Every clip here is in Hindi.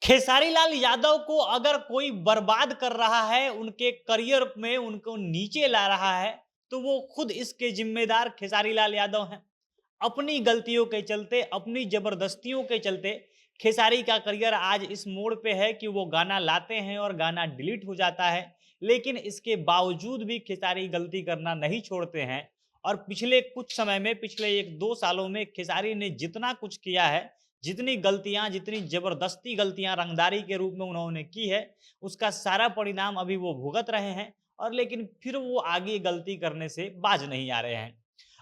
खेसारी लाल यादव को अगर कोई बर्बाद कर रहा है, उनके करियर में उनको नीचे ला रहा है, तो वो खुद इसके जिम्मेदार खेसारी लाल यादव हैं। अपनी गलतियों के चलते, अपनी ज़बरदस्तियों के चलते खेसारी का करियर आज इस मोड़ पे है कि वो गाना लाते हैं और गाना डिलीट हो जाता है। लेकिन इसके बावजूद भी खेसारी गलती करना नहीं छोड़ते हैं और पिछले कुछ समय में, पिछले 1-2 सालों में खेसारी ने जितना कुछ किया है, जितनी गलतियाँ, जितनी ज़बरदस्ती गलतियाँ रंगदारी के रूप में उन्होंने की है, उसका सारा परिणाम अभी वो भुगत रहे हैं और लेकिन फिर वो आगे गलती करने से बाज नहीं आ रहे हैं।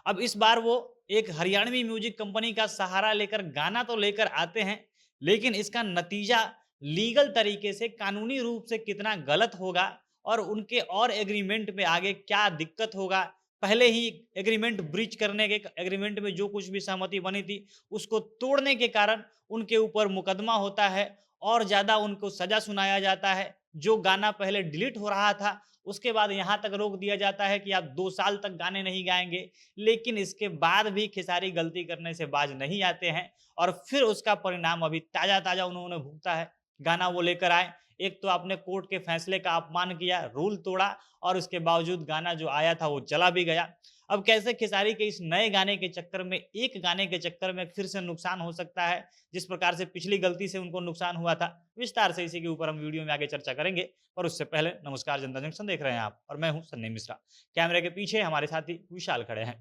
अब इस बार वो एक हरियाणवी म्यूजिक कंपनी का सहारा लेकर गाना तो लेकर आते हैं, लेकिन इसका नतीजा लीगल तरीके से, कानूनी रूप से कितना गलत होगा और उनके और एग्रीमेंट में आगे क्या दिक्कत होगा, पहले ही एग्रीमेंट ब्रीच करने के एग्रीमेंट में जो कुछ भी सहमति बनी थी, उसको तोड़ने के कारण उनके ऊपर मुकदमा होता है और ज़्यादा उनको सज़ा सुनाया जाता है। जो गाना पहले डिलीट हो रहा था, उसके बाद यहाँ तक रोक दिया जाता है कि आप 2 साल तक गाने नहीं गाएँगे। लेकिन इसके बाद भी खेसारी गलती करने से बाज नहीं आते हैं और फिर उसका परिणाम अभी ताज़ा-ताज़ा उन्होंने भुगता है। गाना वो लेकर आए, एक तो आपने कोर्ट के फैसले का अपमान किया, रूल तोड़ा और उसके बावजूद गाना जो आया था वो चला भी गया। अब कैसे खेसारी के इस नए गाने के चक्कर में, एक गाने के चक्कर में फिर से नुकसान हो सकता है, जिस प्रकार से पिछली गलती से उनको नुकसान हुआ था, विस्तार से इसी के ऊपर हम वीडियो में आगे चर्चा करेंगे। पर उससे पहले नमस्कार, जनता जंक्शन देख रहे हैं आप और मैं हूँ सन्नी मिश्रा। कैमरे के पीछे हमारे साथी विशाल खड़े हैं।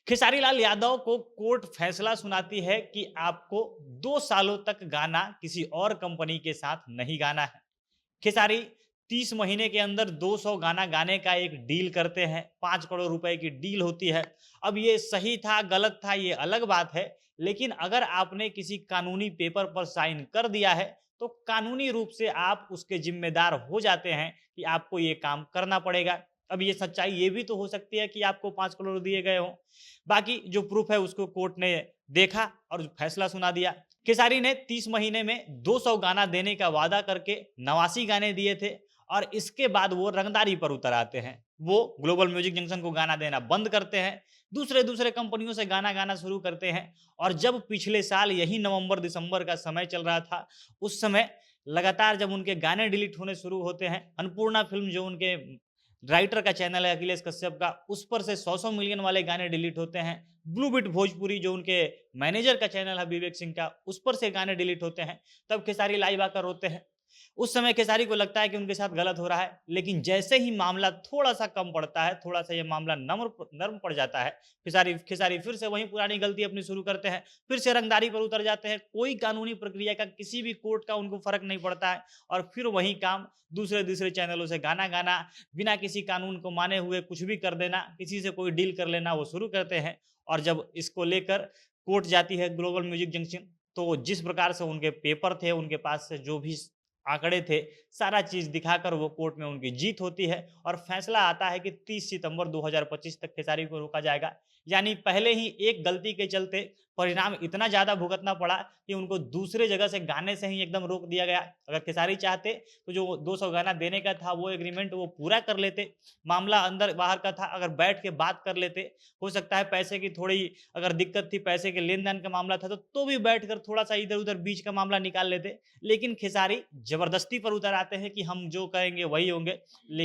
खेसारी लाल यादव को कोर्ट फैसला सुनाती है कि आपको 2 सालों तक गाना किसी और कंपनी के साथ नहीं गाना है। खेसारी 30 महीने के अंदर 200 गाना गाने का एक डील करते हैं, 5 करोड़ रुपए की डील होती है। अब ये सही था, गलत था, ये अलग बात है, लेकिन अगर आपने किसी कानूनी पेपर पर साइन कर दिया है, तो कानूनी रूप से आप उसके ज़िम्मेदार हो जाते हैं कि आपको ये काम करना पड़ेगा। अब ये सच्चाई ये भी तो हो सकती है कि आपको 5 करोड़ दिए गए हों। बाकी जो प्रूफ़ है उसको कोर्ट ने देखा और फैसला सुना दिया। खेसारी ने 30 महीने में 200 गाना देने का वादा करके 89 गाने दिए थे और इसके बाद वो रंगदारी पर उतर आते हैं। वो ग्लोबल म्यूजिक जंक्शन को गाना देना बंद करते हैं, दूसरे-दूसरे कंपनियों से गाना गाना शुरू करते हैं और जब पिछले साल यही नवंबर-दिसंबर का समय चल रहा था, उस समय लगातार जब उनके गाने डिलीट होने शुरू होते हैं, अन्नपूर्णा फ़िल्म जो उनके राइटर का चैनल है अखिलेश कश्यप का, उस पर से 100-100 मिलियन वाले गाने डिलीट होते हैं। ब्लू बीट भोजपुरी जो उनके मैनेजर का चैनल है विवेक सिंह का, उस पर से गाने डिलीट होते हैं। तब खेसारी लाइव आकर रोते हैं। उस समय खेसारी को लगता है कि उनके साथ गलत हो रहा है, लेकिन जैसे ही मामला थोड़ा-सा कम पड़ता है, थोड़ा-सा ये मामला नर्म पड़ जाता है, खेसारी खेसारी फिर से वही पुरानी गलती अपनी शुरू करते हैं, फिर से रंगदारी पर उतर जाते हैं। कोई कानूनी प्रक्रिया का, किसी भी कोर्ट का उनको फ़र्क नहीं पड़ता है और फिर वही काम दूसरे-दूसरे चैनलों से गाना गाना, बिना किसी कानून को माने हुए कुछ भी कर देना, किसी से कोई डील कर लेना, वो शुरू करते हैं और जब इसको लेकर कोर्ट जाती है ग्लोबल म्यूजिक जंक्शन, तो जिस प्रकार से उनके पेपर थे, उनके पास से जो भी आंकड़े थे, सारा चीज़ दिखाकर वो कोर्ट में उनकी जीत होती है और फैसला आता है कि 30 सितंबर 2025 तक खेसारी को रोका जाएगा। यानी पहले ही एक गलती के चलते परिणाम इतना ज़्यादा भुगतना पड़ा कि उनको दूसरे जगह से गाने से ही एकदम रोक दिया गया। अगर खेसारी चाहते तो जो 200 गाना देने का था वो एग्रीमेंट वो पूरा कर लेते। मामला अंदर-बाहर का था, अगर बैठ के बात कर लेते। हो सकता है पैसे की थोड़ी अगर दिक्कत थी, पैसे के लेन-देन का मामला था तो भी बैठकर थोड़ा-सा इधर-उधर बीच का मामला निकाल लेते। लेकिन खेसारी ज़बरदस्ती पर उतर आते हैं कि हम जो कहेंगे वही होंगे,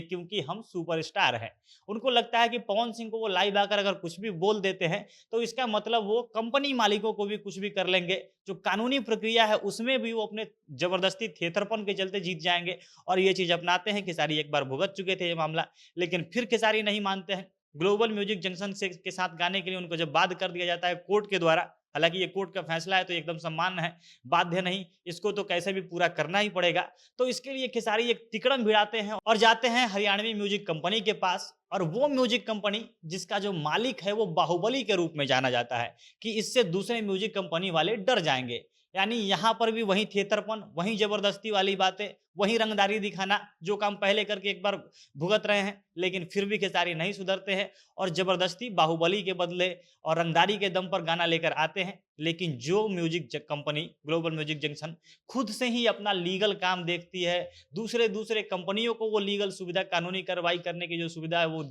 क्योंकि हम सुपरस्टार हैं। उनको लगता है कि पवन सिंह को वो लाइव आकर अगर कुछ भी बोल देते हैं, तो इसका मतलब वो कंपनी मालिकों को भी कुछ भी कर लेंगे। जो कानूनी प्रक्रिया है उसमें भी वो अपने ज़बरदस्ती थेथरपन के चलते जीत जाएँगे और ये चीज़ अपनाते हैं। खेसारी एक बार भुगत चुके थे ये मामला, लेकिन फिर खेसारी नहीं मानते हैं। ग्लोबल म्यूजिक जंक्शन से के साथ गाने के लिए उनको जब बाध्य कर दिया जाता है कोर्ट के द्वारा, हालाँकि ये कोर्ट का फैसला है तो एकदम सम्मान है, बाध्य नहीं, इसको तो कैसे भी पूरा करना ही पड़ेगा। तो इसके लिए खेसारी एक तिकड़म भिड़ाते हैं और जाते हैं हरियाणवी म्यूजिक कंपनी के पास और वो म्यूजिक कंपनी जिसका जो मालिक है वो बाहुबली के रूप में जाना जाता है कि इससे दूसरे म्यूजिक कंपनी वाले डर जाएँगे। यानी यहाँ पर भी वही थिएटरपन, वही ज़बरदस्ती वाली बातें, वही रंगदारी दिखाना, जो काम पहले करके एक बार भुगत रहे हैं, लेकिन फिर भी खेसारी नहीं सुधरते हैं और ज़बरदस्ती बाहुबली के बदले और रंगदारी के दम पर गाना लेकर आते हैं। लेकिन जो music company global music junction खुद से ही अपना लीगल काम देखती है, दूसरे-दूसरे कंपनियों को वो लीगल सुविधा, कानूनी कार्रवाई करने की जो सुविधा है वो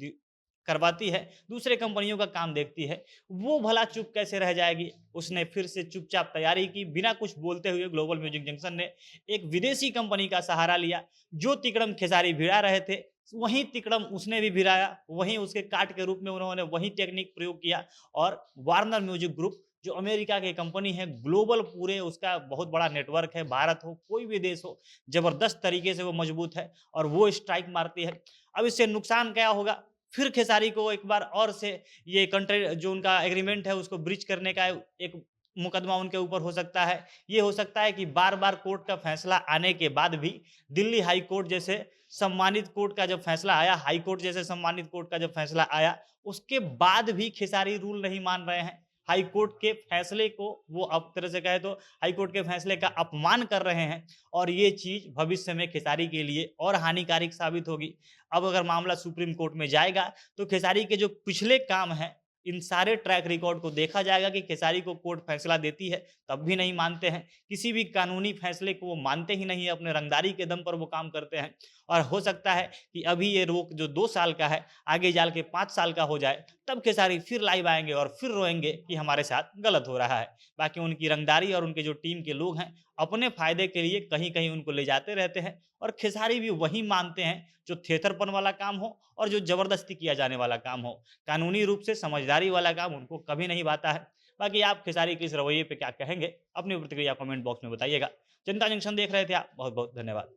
करवाती है, दूसरे कंपनियों का काम देखती है, वो भला चुप कैसे रह जाएगी। उसने फिर से चुपचाप तैयारी की, बिना कुछ बोलते हुए ग्लोबल म्यूजिक जंक्शन ने एक विदेशी कंपनी का सहारा लिया। जो तिकड़म खेसारी भिड़ा रहे थे, वहीं तिकड़म उसने भी भिड़ाया, वहीं उसके काट के रूप में उन्होंने वही टेक्निक प्रयोग किया और वार्नर म्यूजिक ग्रुप जो अमेरिका की कंपनी है, ग्लोबल पूरे उसका बहुत बड़ा नेटवर्क है, भारत हो, कोई भी देश हो, ज़बरदस्त तरीके से वो मजबूत है और वो स्ट्राइक मारती है। अब इससे नुकसान क्या होगा? फिर खेसारी को एक बार और से ये कंट्रे जो उनका एग्रीमेंट है उसको ब्रीच करने का एक मुकदमा उनके ऊपर हो सकता है। ये हो सकता है कि बार-बार कोर्ट का फैसला आने के बाद भी दिल्ली हाई कोर्ट जैसे सम्मानित कोर्ट का जब फैसला आया, हाई कोर्ट जैसे सम्मानित कोर्ट का जब फैसला आया, उसके बाद भी खेसारी रूल नहीं मान रहे हैं। हाई कोर्ट के फैसले को वो अब तरह से कहें तो हाई कोर्ट के फैसले का अपमान कर रहे हैं और ये चीज़ भविष्य में खेसारी के लिए और हानिकारक साबित होगी। अब अगर मामला सुप्रीम कोर्ट में जाएगा, तो खेसारी के जो पिछले काम हैं, इन सारे ट्रैक रिकॉर्ड को देखा जाएगा कि खेसारी को कोर्ट फैसला देती है, तब भी नहीं मानते हैं। किसी भी कानूनी फैसले को वो मानते ही नहीं है, अपने रंगदारी के दम पर वो काम करते हैं और हो सकता है कि अभी ये रोक जो 2 साल का है, आगे जाल के 5 साल का हो जाए, तब खेसारी फिर लाइव आएँगे और फिर रोएँगे कि हमारे साथ गलत हो रहा है। बाकी उनकी रंगदारी और उनके जो टीम के लोग हैं, अपने फ़ायदे के लिए कहीं-कहीं उनको ले जाते रहते हैं और खेसारी भी वही मानते हैं, जो थेथरपन वाला काम हो और जो ज़बरदस्ती किया जाने वाला काम हो। कानूनी रूप से समझदारी वाला काम उनको कभी नहीं भाता है। बाकी आप खेसारी के इस रवैये पे क्या कहेंगे? अपनी प्रतिक्रिया कमेंट बॉक्स में बताइएगा। जनता जंक्शन देख रहे थे आप, बहुत-बहुत धन्यवाद।